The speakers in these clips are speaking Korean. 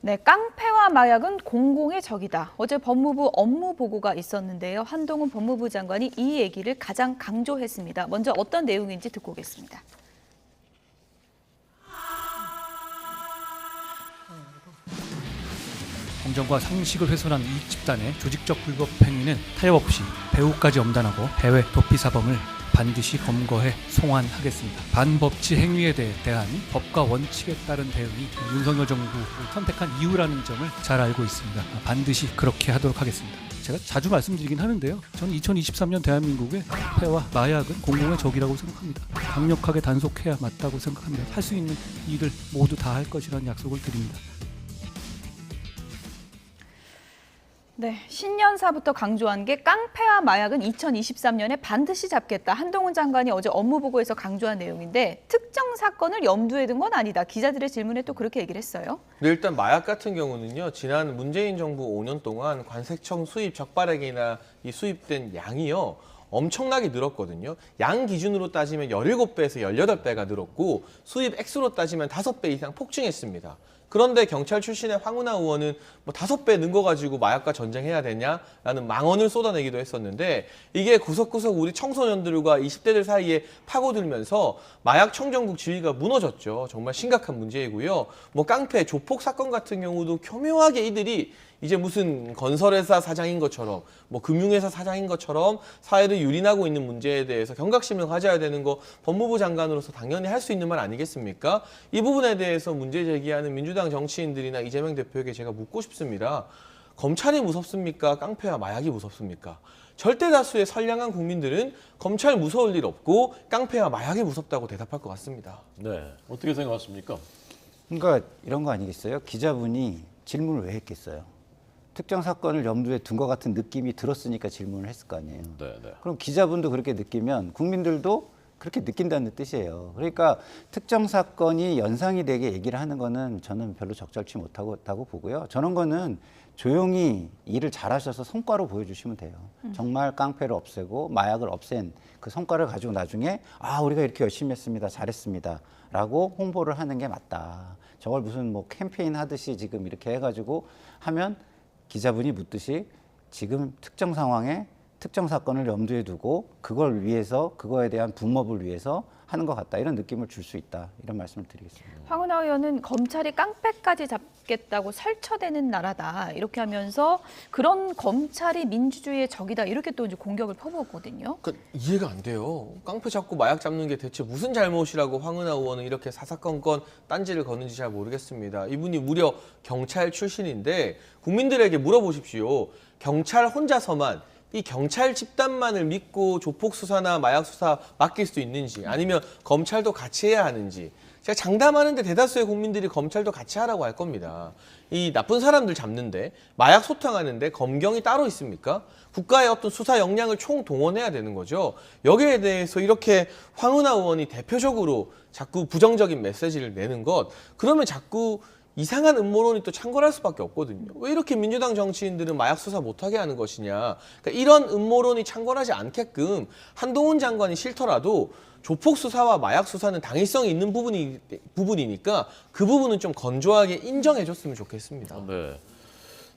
네, 깡패와 마약은 공공의 적이다. 어제 법무부 업무 보고가 있었는데요. 한동훈 법무부 장관이 이 얘기를 가장 강조했습니다. 먼저 어떤 내용인지 듣고 오겠습니다. 공정과 상식을 훼손한 이익 집단의 조직적 불법 행위는 타협 없이 배후까지 엄단하고 해외 도피 사범을 반드시 검거해 송환하겠습니다. 반법치 행위에 대한 법과 원칙에 따른 대응이 윤석열 정부를 선택한 이유라는 점을 잘 알고 있습니다. 반드시 그렇게 하도록 하겠습니다. 제가 자주 말씀드리긴 하는데요. 저는 2023년 대한민국의 폐와 마약은 공공의 적이라고 생각합니다. 강력하게 단속해야 맞다고 생각합니다. 할 수 있는 일을 모두 다 할 것이라는 약속을 드립니다. 네, 신년사부터 강조한 게 깡패와 마약은 2023년에 반드시 잡겠다. 한동훈 장관이 어제 업무보고에서 강조한 내용인데 특정 사건을 염두에 둔 건 아니다. 기자들의 질문에 또 그렇게 얘기를 했어요. 네, 일단 마약 같은 경우는요. 지난 문재인 정부 5년 동안 관세청 수입 적발액이나 이 수입된 양이요. 엄청나게 늘었거든요. 양 기준으로 따지면 17배에서 18배가 늘었고 수입 액수로 따지면 5배 이상 폭증했습니다. 그런데 경찰 출신의 황운하 의원은 뭐 5배 는 거 가지고 마약과 전쟁해야 되냐라는 망언을 쏟아내기도 했었는데 이게 구석구석 우리 청소년들과 20대들 사이에 파고들면서 마약 청정국 지위가 무너졌죠. 정말 심각한 문제이고요. 뭐 깡패, 조폭 사건 같은 경우도 교묘하게 이들이 이제 무슨 건설회사 사장인 것처럼 뭐 금융회사 사장인 것처럼 사회를 유린하고 있는 문제에 대해서 경각심을 가져야 되는 거 법무부 장관으로서 당연히 할 수 있는 말 아니겠습니까? 이 부분에 대해서 문제 제기하는 민주당 정치인들이나 이재명 대표에게 제가 묻고 싶습니다. 검찰이 무섭습니까? 깡패와 마약이 무섭습니까? 절대 다수의 선량한 국민들은 검찰 무서울 일 없고 깡패와 마약이 무섭다고 대답할 것 같습니다. 네, 어떻게 생각하십니까? 그러니까 이런 거 아니겠어요? 기자분이 질문을 왜 했겠어요? 특정 사건을 염두에 둔 것 같은 느낌이 들었으니까 질문을 했을 거 아니에요. 네, 네. 그럼 기자분도 그렇게 느끼면 국민들도 그렇게 느낀다는 뜻이에요. 그러니까 특정 사건이 연상이 되게 얘기를 하는 거는 저는 별로 적절치 못하다고 보고요. 저런 거는 조용히 일을 잘하셔서 성과로 보여주시면 돼요. 정말 깡패를 없애고 마약을 없앤 그 성과를 가지고 나중에 우리가 이렇게 열심히 했습니다. 잘했습니다. 라고 홍보를 하는 게 맞다. 저걸 무슨 뭐 캠페인 하듯이 지금 이렇게 해가지고 하면 기자분이 묻듯이 지금 특정 상황에 특정 사건을 염두에 두고 그걸 위해서 그거에 대한 분법을 위해서 하는 것 같다. 이런 느낌을 줄 수 있다. 이런 말씀을 드리겠습니다. 황운하 의원은 검찰이 깡패까지 잡겠다고 설쳐대는 나라다. 이렇게 하면서 그런 검찰이 민주주의의 적이다. 이렇게 또 이제 공격을 퍼부었거든요. 그러니까 이해가 안 돼요. 깡패 잡고 마약 잡는 게 대체 무슨 잘못이라고 황운하 의원은 이렇게 사사건건 딴지를 거는지 잘 모르겠습니다. 이분이 무려 경찰 출신인데 국민들에게 물어보십시오. 경찰 혼자서만 이 경찰 집단만을 믿고 조폭 수사나 마약 수사 맡길 수 있는지 아니면 검찰도 같이 해야 하는지 제가 장담하는데 대다수의 국민들이 검찰도 같이 하라고 할 겁니다. 이 나쁜 사람들 잡는데 마약 소탕하는데 검경이 따로 있습니까? 국가의 어떤 수사 역량을 총동원해야 되는 거죠. 여기에 대해서 이렇게 황운하 의원이 대표적으로 자꾸 부정적인 메시지를 내는 것 그러면 자꾸 이상한 음모론이 또 창궐할 수밖에 없거든요. 왜 이렇게 민주당 정치인들은 마약 수사 못하게 하는 것이냐. 그러니까 이런 음모론이 창궐하지 않게끔 한동훈 장관이 싫더라도 조폭 수사와 마약 수사는 당위성이 있는 부분이니까 그 부분은 좀 건조하게 인정해줬으면 좋겠습니다. 네.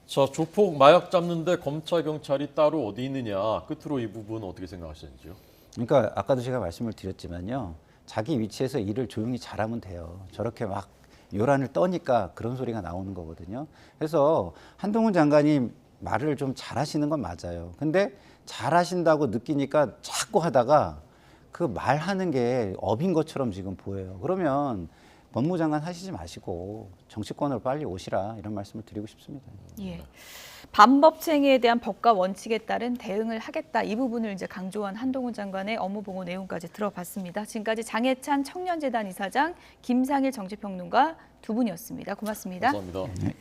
자, 조폭 마약 잡는데 검찰 경찰이 따로 어디 있느냐. 끝으로 이 부분 어떻게 생각하시는지요? 그러니까 아까도 제가 말씀을 드렸지만요. 자기 위치에서 일을 조용히 잘하면 돼요. 저렇게 막 요란을 떠니까 그런 소리가 나오는 거거든요. 그래서 한동훈 장관이 말을 좀 잘하시는 건 맞아요. 근데 잘하신다고 느끼니까 자꾸 하다가 그 말하는 게 업인 것처럼 지금 보여요. 그러면 법무장관 하시지 마시고 정치권으로 빨리 오시라 이런 말씀을 드리고 싶습니다. 예. 반법행위에 대한 법과 원칙에 따른 대응을 하겠다. 이 부분을 이제 강조한 한동훈 장관의 업무보고 내용까지 들어봤습니다. 지금까지 장해찬 청년재단 이사장, 김상일 정치평론가 두 분이었습니다. 고맙습니다. 감사합니다. 네.